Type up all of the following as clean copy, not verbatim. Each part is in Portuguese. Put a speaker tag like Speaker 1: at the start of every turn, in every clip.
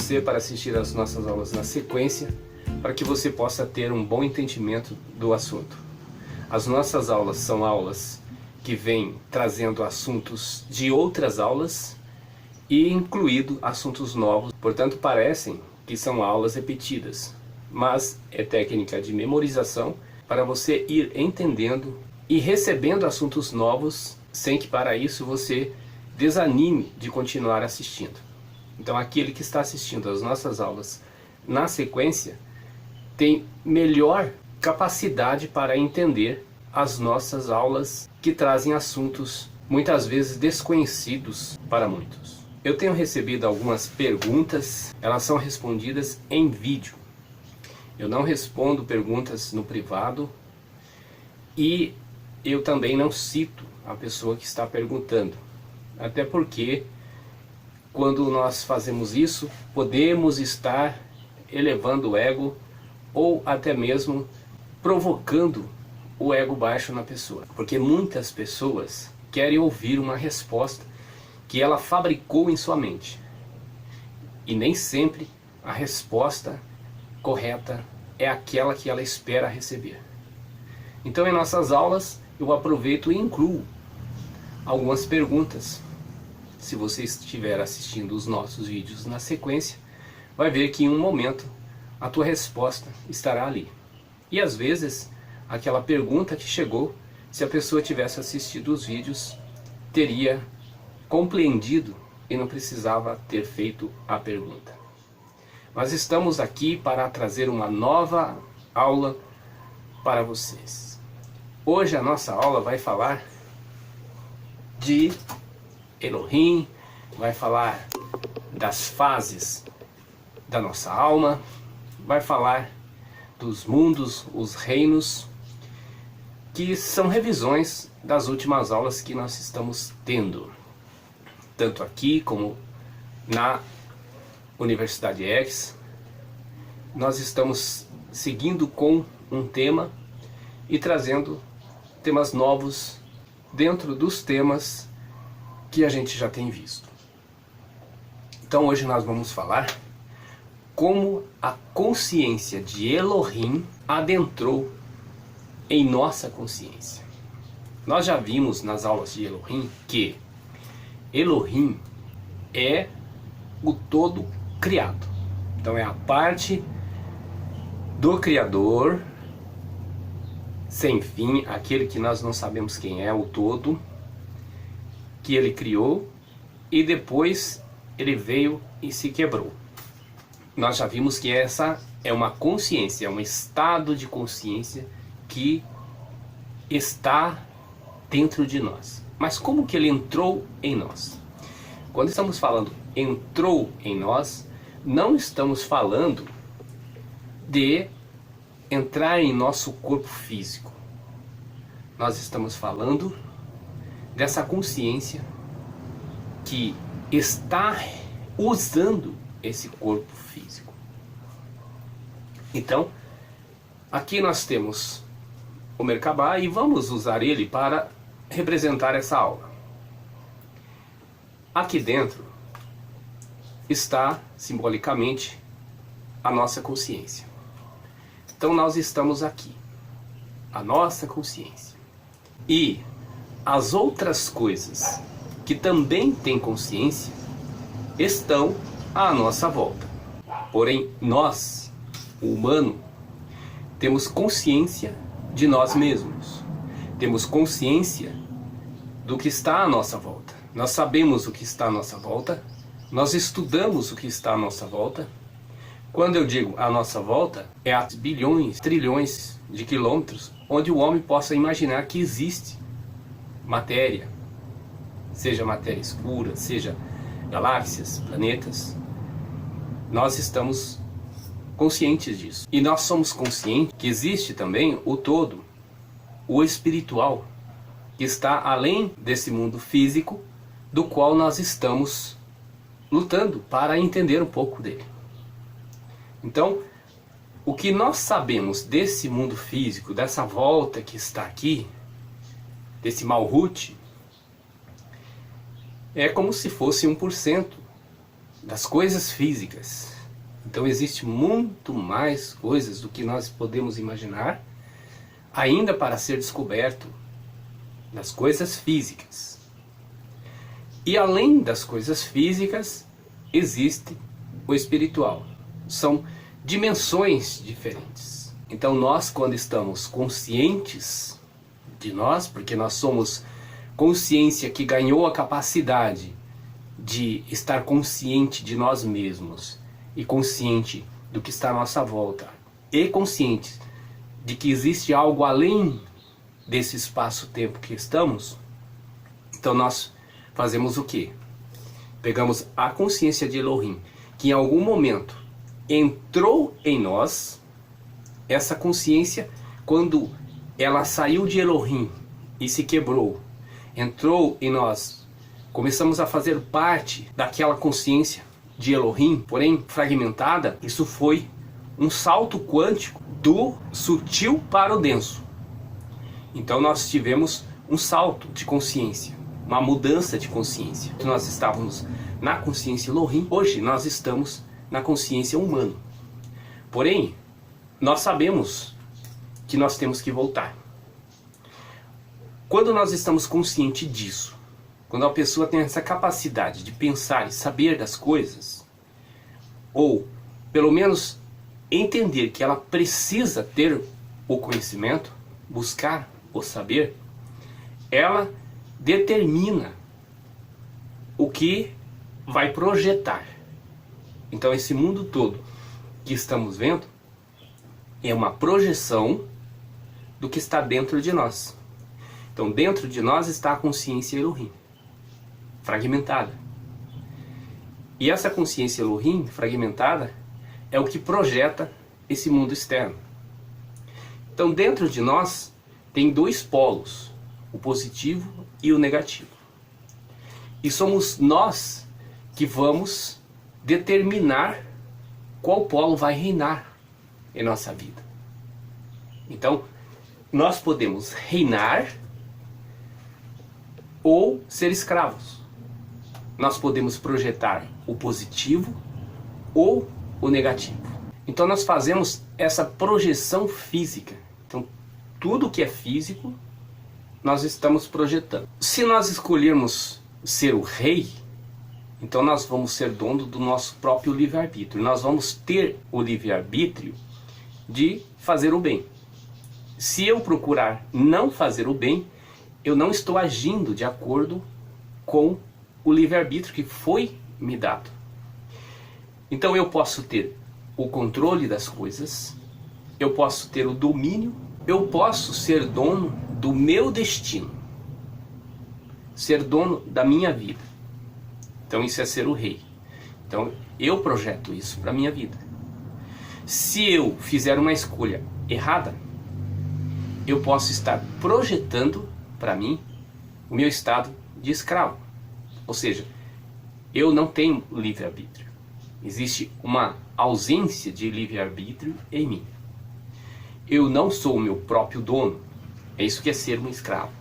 Speaker 1: você para assistir às nossas aulas na sequência, para que você possa ter um bom entendimento do assunto. As nossas aulas são aulas que vêm trazendo assuntos de outras aulas e incluído assuntos novos, portanto parecem que são aulas repetidas, mas é técnica de memorização para você ir entendendo e recebendo assuntos novos, sem que para isso você desanime de continuar assistindo. Então aquele que está assistindo às nossas aulas na sequência tem melhor capacidade para entender as nossas aulas, que trazem assuntos muitas vezes desconhecidos para muitos. Eu tenho recebido algumas perguntas, elas são respondidas em vídeo. Eu não respondo perguntas no privado e eu também não cito a pessoa que está perguntando. Até porque quando nós fazemos isso, podemos estar elevando o ego ou até mesmo provocando o ego baixo na pessoa. Porque muitas pessoas querem ouvir uma resposta que ela fabricou em sua mente. E nem sempre a resposta correta é aquela que ela espera receber. Então em nossas aulas eu aproveito e incluo algumas perguntas. Se você estiver assistindo os nossos vídeos na sequência, vai ver que em um momento a tua resposta estará ali. E às vezes aquela pergunta que chegou, se a pessoa tivesse assistido os vídeos, teria compreendido e não precisava ter feito a pergunta. Nós estamos aqui para trazer uma nova aula para vocês. Hoje a nossa aula vai falar de Elohim, vai falar das fases da nossa alma, vai falar dos mundos, os reinos, que são revisões das últimas aulas que nós estamos tendo, tanto aqui como na Universidade X. Nós estamos seguindo com um tema e trazendo temas novos dentro dos temas que a gente já tem visto. Então hoje nós vamos falar como a consciência de Elohim adentrou em nossa consciência. Nós já vimos nas aulas de Elohim que Elohim é o todo criado. Então é a parte do Criador sem fim, aquele que nós não sabemos quem é, o todo, que ele criou e depois ele veio e se quebrou. Nós já vimos que essa é uma consciência, é um estado de consciência que está dentro de nós. Mas como que ele entrou em nós? Quando estamos falando entrou em nós, não estamos falando de entrar em nosso corpo físico. Nós estamos falando dessa consciência que está usando esse corpo físico. Então, aqui nós temos o Merkabah e vamos usar ele para representar essa aula. Aqui dentro está simbolicamente a nossa consciência. Então nós estamos aqui, a nossa consciência. E as outras coisas que também têm consciência estão à nossa volta. Porém nós, o humano, temos consciência de nós mesmos. Temos consciência do que está à nossa volta. Nós sabemos o que está à nossa volta. Nós estudamos o que está à nossa volta. Quando eu digo à nossa volta, é a bilhões, trilhões de quilômetros onde o homem possa imaginar que existe matéria. Seja matéria escura, seja galáxias, planetas. Nós estamos conscientes disso. E nós somos conscientes que existe também o todo, o espiritual, que está além desse mundo físico, do qual nós estamos lutando para entender um pouco dele. Então, o que nós sabemos desse mundo físico, dessa volta que está aqui, desse Malhut, é como se fosse 1% das coisas físicas. Então existe muito mais coisas do que nós podemos imaginar, ainda para ser descoberto, das coisas físicas. E além das coisas físicas, existe o espiritual. São dimensões diferentes. Então nós, quando estamos conscientes de nós, porque nós somos consciência que ganhou a capacidade de estar consciente de nós mesmos e consciente do que está à nossa volta e consciente de que existe algo além desse espaço-tempo que estamos, então nós fazemos o quê? Pegamos a consciência de Elohim, que em algum momento entrou em nós. Essa consciência, quando ela saiu de Elohim e se quebrou, entrou em nós, começamos a fazer parte daquela consciência de Elohim, porém fragmentada. Isso foi um salto quântico do sutil para o denso. Então nós tivemos um salto de consciência, uma mudança de consciência. Nós estávamos na consciência Elohim, hoje nós estamos na consciência humana. Porém, nós sabemos que nós temos que voltar. Quando nós estamos conscientes disso, quando a pessoa tem essa capacidade de pensar e saber das coisas, ou pelo menos entender que ela precisa ter o conhecimento, buscar o saber, ela determina o que vai projetar. Então esse mundo todo que estamos vendo é uma projeção do que está dentro de nós. Então dentro de nós está a consciência Elohim, fragmentada. E essa consciência Elohim, fragmentada, é o que projeta esse mundo externo. Então dentro de nós tem dois polos, o positivo e o negativo. E somos nós que vamos determinar qual polo vai reinar em nossa vida. Então, nós podemos reinar ou ser escravos. Nós podemos projetar o positivo ou o negativo. Então nós fazemos essa projeção física. Então tudo que é físico nós estamos projetando. Se nós escolhermos ser o rei, então nós vamos ser dono do nosso próprio livre-arbítrio. Nós vamos ter o livre-arbítrio de fazer o bem. Se eu procurar não fazer o bem, eu não estou agindo de acordo com o livre-arbítrio que foi me dado. Então eu posso ter o controle das coisas, eu posso ter o domínio, eu posso ser dono do meu destino, ser dono da minha vida. Então isso é ser o rei. Então eu projeto isso para a minha vida. Se eu fizer uma escolha errada, eu posso estar projetando para mim o meu estado de escravo. Ou seja, eu não tenho livre-arbítrio. Existe uma ausência de livre-arbítrio em mim. Eu não sou o meu próprio dono. É isso que é ser um escravo.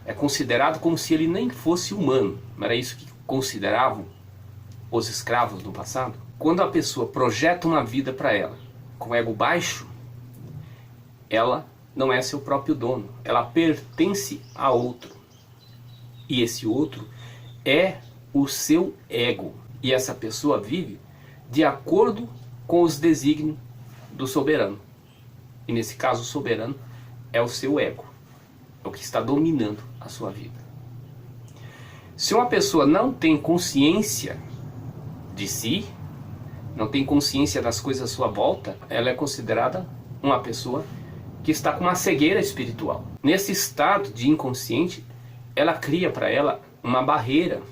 Speaker 1: É considerado como se ele nem fosse humano. Não era isso que consideravam os escravos no passado? Quando a pessoa projeta uma vida para ela com ego baixo, ela não é seu próprio dono. Ela pertence a outro. E esse outro é o seu ego. E essa pessoa vive de acordo com os desígnios do soberano. E nesse caso o soberano é o seu ego. É o que está dominando a sua vida. Se uma pessoa não tem consciência de si, não tem consciência das coisas à sua volta, ela é considerada uma pessoa que está com uma cegueira espiritual. Nesse estado de inconsciente, ela cria para ela uma barreira,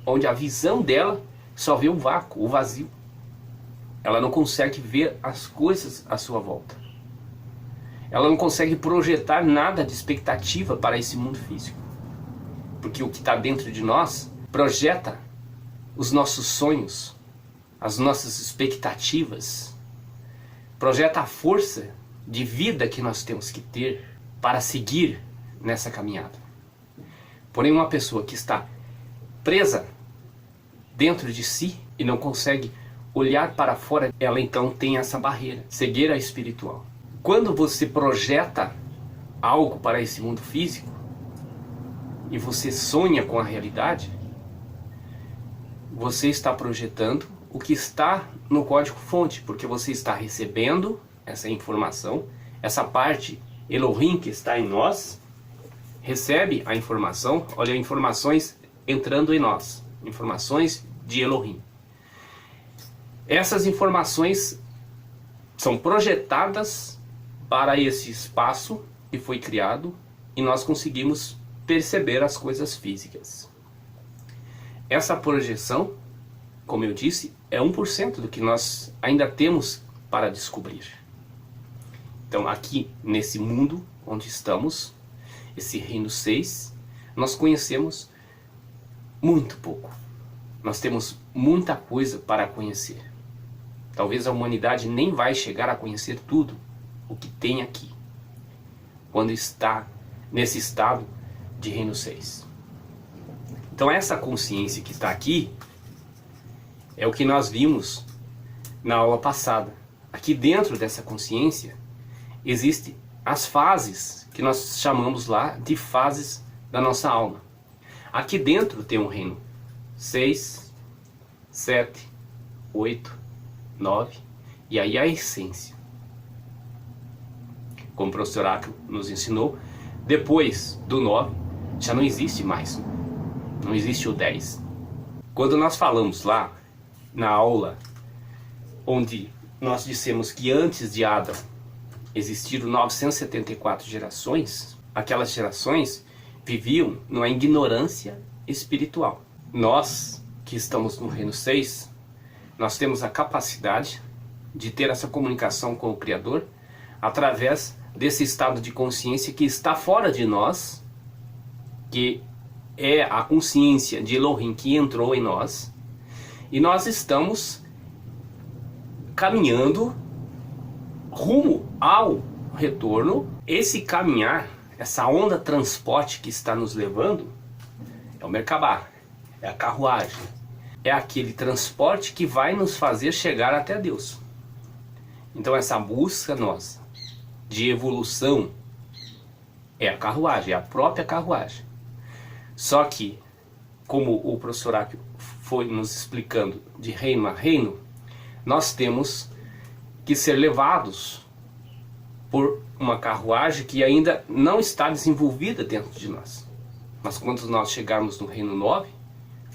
Speaker 1: onde a visão dela só vê o vácuo, o vazio. Ela não consegue ver as coisas à sua volta. Ela não consegue projetar nada de expectativa para esse mundo físico. Porque o que está dentro de nós projeta os nossos sonhos, as nossas expectativas, projeta a força de vida que nós temos que ter para seguir nessa caminhada. Porém, uma pessoa que está presa dentro de si e não consegue olhar para fora, ela então tem essa barreira, cegueira espiritual. Quando você projeta algo para esse mundo físico, e você sonha com a realidade, você está projetando o que está no código-fonte, porque você está recebendo essa informação, essa parte Elohim que está em nós, recebe a informação, olha, informações entrando em nós, informações de Elohim. Essas informações são projetadas para esse espaço que foi criado e nós conseguimos perceber as coisas físicas. Essa projeção, como eu disse, é 1% do que nós ainda temos para descobrir. Então aqui nesse mundo onde estamos, esse reino 6, nós conhecemos muito pouco. Nós temos muita coisa para conhecer. Talvez a humanidade nem vai chegar a conhecer tudo o que tem aqui, quando está nesse estado de reino 6. Então essa consciência que está aqui é o que nós vimos na aula passada. Aqui dentro dessa consciência existem as fases que nós chamamos lá de fases da nossa alma. Aqui dentro tem um reino 6, 7, 8, 9 e aí a essência. Como o professor Acro nos ensinou, depois do 9 já não existe mais, não existe o 10. Quando nós falamos lá na aula onde nós dissemos que antes de Adão existiram 974 gerações, aquelas gerações viviam numa ignorância espiritual. Nós que estamos no reino 6, nós temos a capacidade de ter essa comunicação com o Criador através desse estado de consciência que está fora de nós, que é a consciência de Elohim que entrou em nós, e nós estamos caminhando rumo ao retorno. Esse caminhar, essa onda transporte que está nos levando, é o Merkabah, é a carruagem, é aquele transporte que vai nos fazer chegar até Deus. Então essa busca nossa de evolução é a carruagem, é a própria carruagem. Só que, como o professor Akio foi nos explicando de reino a reino, nós temos que ser levados por uma carruagem que ainda não está desenvolvida dentro de nós. Mas quando nós chegarmos no reino 9,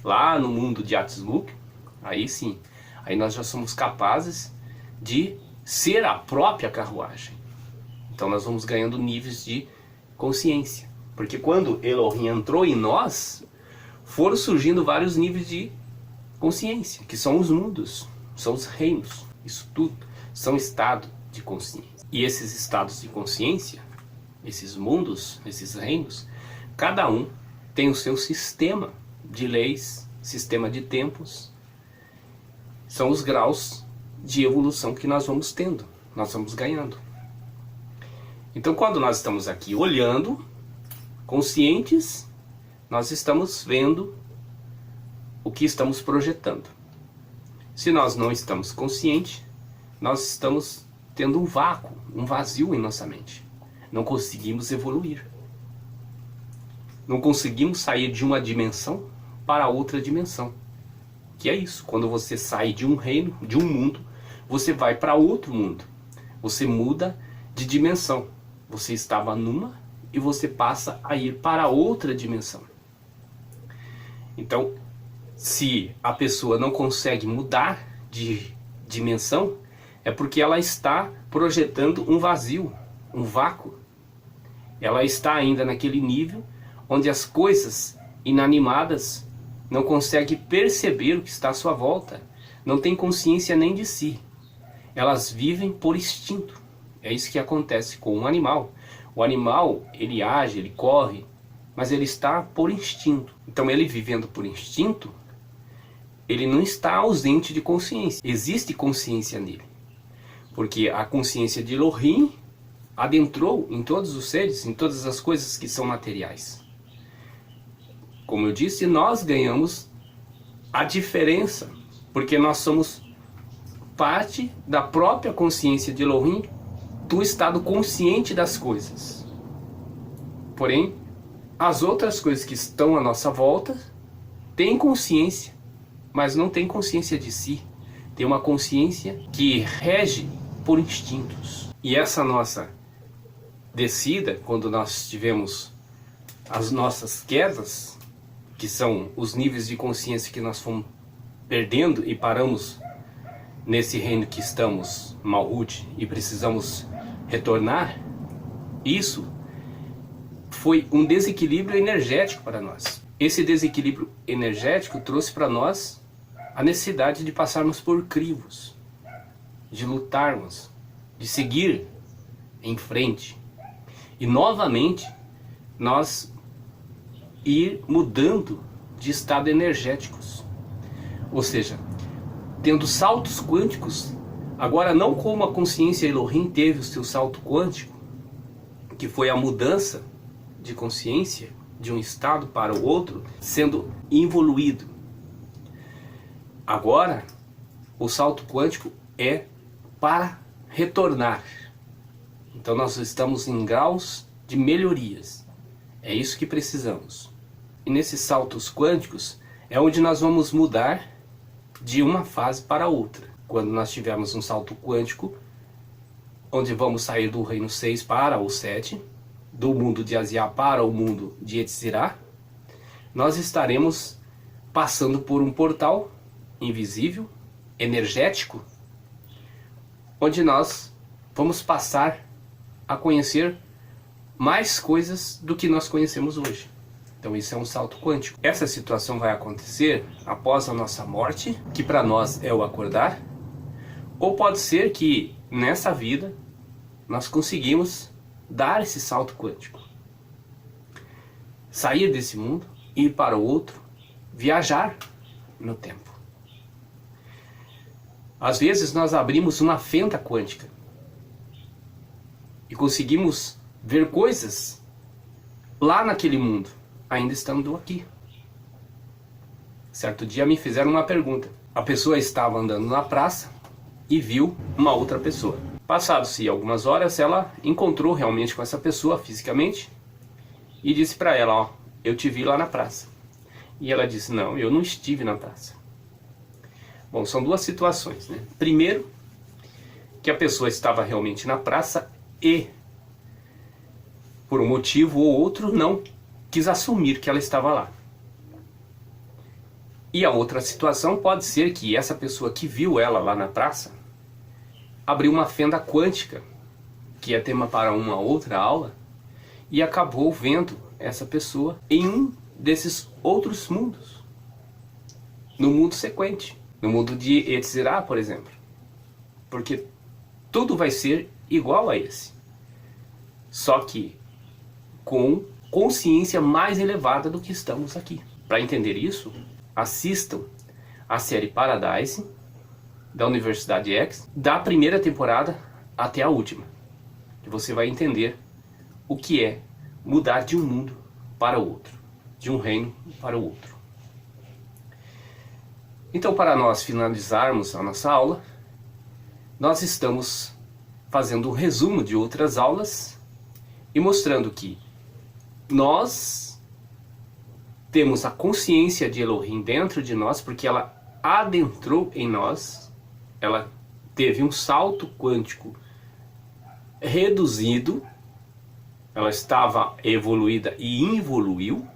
Speaker 1: lá no mundo de Atzluk, aí sim, aí nós já somos capazes de ser a própria carruagem. Então nós vamos ganhando níveis de consciência. Porque quando Elohim entrou em nós, foram surgindo vários níveis de consciência, que são os mundos, são os reinos. Isso tudo são estados de consciência. E esses estados de consciência, esses mundos, esses reinos, cada um tem o seu sistema de leis, sistema de tempos. São os graus de evolução que nós vamos tendo, nós vamos ganhando. Então quando nós estamos aqui olhando, conscientes, nós estamos vendo o que estamos projetando. Se nós não estamos conscientes, nós estamos tendo um vácuo, um vazio em nossa mente. Não conseguimos evoluir. Não conseguimos sair de uma dimensão para outra dimensão. Que é isso, quando você sai de um reino, de um mundo, você vai para outro mundo. Você muda de dimensão. Você estava numa e você passa a ir para outra dimensão. Então, se a pessoa não consegue mudar de dimensão, é porque ela está projetando um vazio, um vácuo. Ela está ainda naquele nível onde as coisas inanimadas não conseguem perceber o que está à sua volta, não tem consciência nem de si. Elas vivem por instinto. É isso que acontece com um animal. O animal, ele age, ele corre, mas ele está por instinto. Então ele vivendo por instinto, ele não está ausente de consciência. Existe consciência nele. Porque a consciência de Elohim adentrou em todos os seres, em todas as coisas que são materiais. Como eu disse, nós ganhamos a diferença, porque nós somos parte da própria consciência de Elohim, do estado consciente das coisas. Porém, as outras coisas que estão à nossa volta têm consciência, mas não têm consciência de si. Tem uma consciência que rege por instintos. E essa nossa descida, quando nós tivemos as nossas quedas, que são os níveis de consciência que nós fomos perdendo e paramos nesse reino que estamos, Malhut, e precisamos retornar, isso foi um desequilíbrio energético para nós. Esse desequilíbrio energético trouxe para nós a necessidade de passarmos por crivos, de lutarmos, de seguir em frente. E novamente, nós ir mudando de estado energéticos. Ou seja, tendo saltos quânticos, agora não como a consciência Elohim teve o seu salto quântico, que foi a mudança de consciência de um estado para o outro, sendo evoluído. Agora, o salto quântico é para retornar. Então nós estamos em graus de melhorias. É isso que precisamos. E nesses saltos quânticos é onde nós vamos mudar de uma fase para outra. Quando nós tivermos um salto quântico, onde vamos sair do reino 6 para o 7, do mundo de Asiá para o mundo de Yetzirah, nós estaremos passando por um portal invisível, energético, onde nós vamos passar a conhecer mais coisas do que nós conhecemos hoje. Então isso é um salto quântico. Essa situação vai acontecer após a nossa morte, que para nós é o acordar, ou pode ser que nessa vida nós conseguimos dar esse salto quântico. Sair desse mundo, ir para o outro, viajar no tempo. Às vezes nós abrimos uma fenda quântica e conseguimos ver coisas lá naquele mundo, ainda estando aqui. Certo dia me fizeram uma pergunta. A pessoa estava andando na praça e viu uma outra pessoa. Passados-se algumas horas, ela encontrou realmente com essa pessoa fisicamente e disse para ela, ó, eu te vi lá na praça. E ela disse, não, eu não estive na praça. Bom, são duas situações, né? Primeiro, que a pessoa estava realmente na praça e, por um motivo ou outro, não quis assumir que ela estava lá. E a outra situação pode ser que essa pessoa que viu ela lá na praça abriu uma fenda quântica, que é tema para uma outra aula, e acabou vendo essa pessoa em um desses outros mundos, no mundo sequente, no mundo de Yetzirah, por exemplo, porque tudo vai ser igual a esse, só que com consciência mais elevada do que estamos aqui. Para entender isso, assistam a série Paradise da Universidade X, da primeira temporada até a última, que você vai entender o que é mudar de um mundo para o outro, de um reino para o outro. Então, para nós finalizarmos a nossa aula, nós estamos fazendo um resumo de outras aulas e mostrando que nós temos a consciência de Elohim dentro de nós, porque ela adentrou em nós, ela teve um salto quântico reduzido, ela estava evoluída e evoluiu,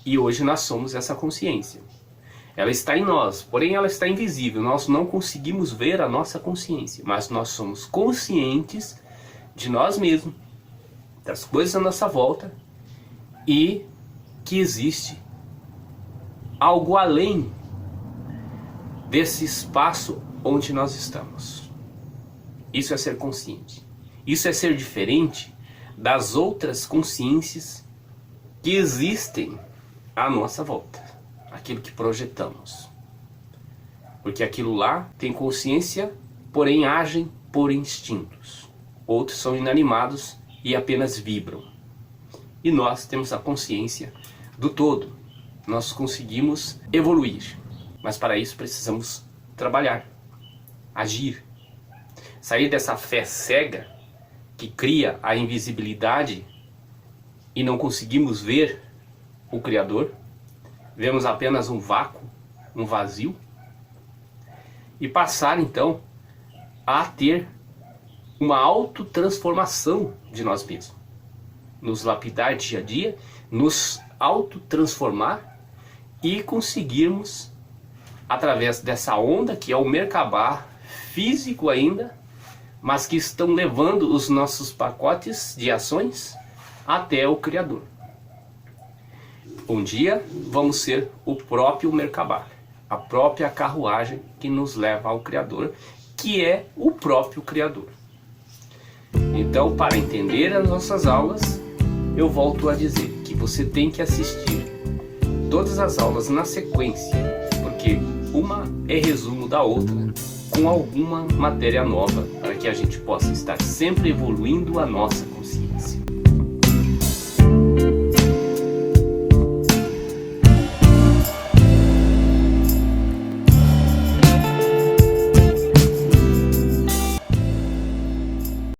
Speaker 1: e hoje nós somos essa consciência. Ela está em nós, porém ela está invisível, nós não conseguimos ver a nossa consciência, mas nós somos conscientes de nós mesmos, das coisas à nossa volta, e que existe algo além desse espaço onde nós estamos. Isso é ser consciente. Isso é ser diferente das outras consciências que existem à nossa volta, aquilo que projetamos. Porque aquilo lá tem consciência, porém agem por instintos. Outros são inanimados e apenas vibram. E nós temos a consciência do todo. Nós conseguimos evoluir, mas para isso precisamos trabalhar. agir. Sair dessa fé cega que cria a invisibilidade e não conseguimos ver o Criador. Vemos apenas um vácuo, um vazio. E passar então a ter uma autotransformação de nós mesmos. Nos lapidar dia a dia, nos autotransformar e conseguirmos, através dessa onda que é o Merkabah físico ainda, mas que estão levando os nossos pacotes de ações até o Criador. Um dia vamos ser o próprio Merkabah, a própria carruagem que nos leva ao Criador, que é o próprio Criador. Então, para entender as nossas aulas, eu volto a dizer que você tem que assistir todas as aulas na sequência, porque uma é resumo da outra, com alguma matéria nova, para que a gente possa estar sempre evoluindo a nossa consciência.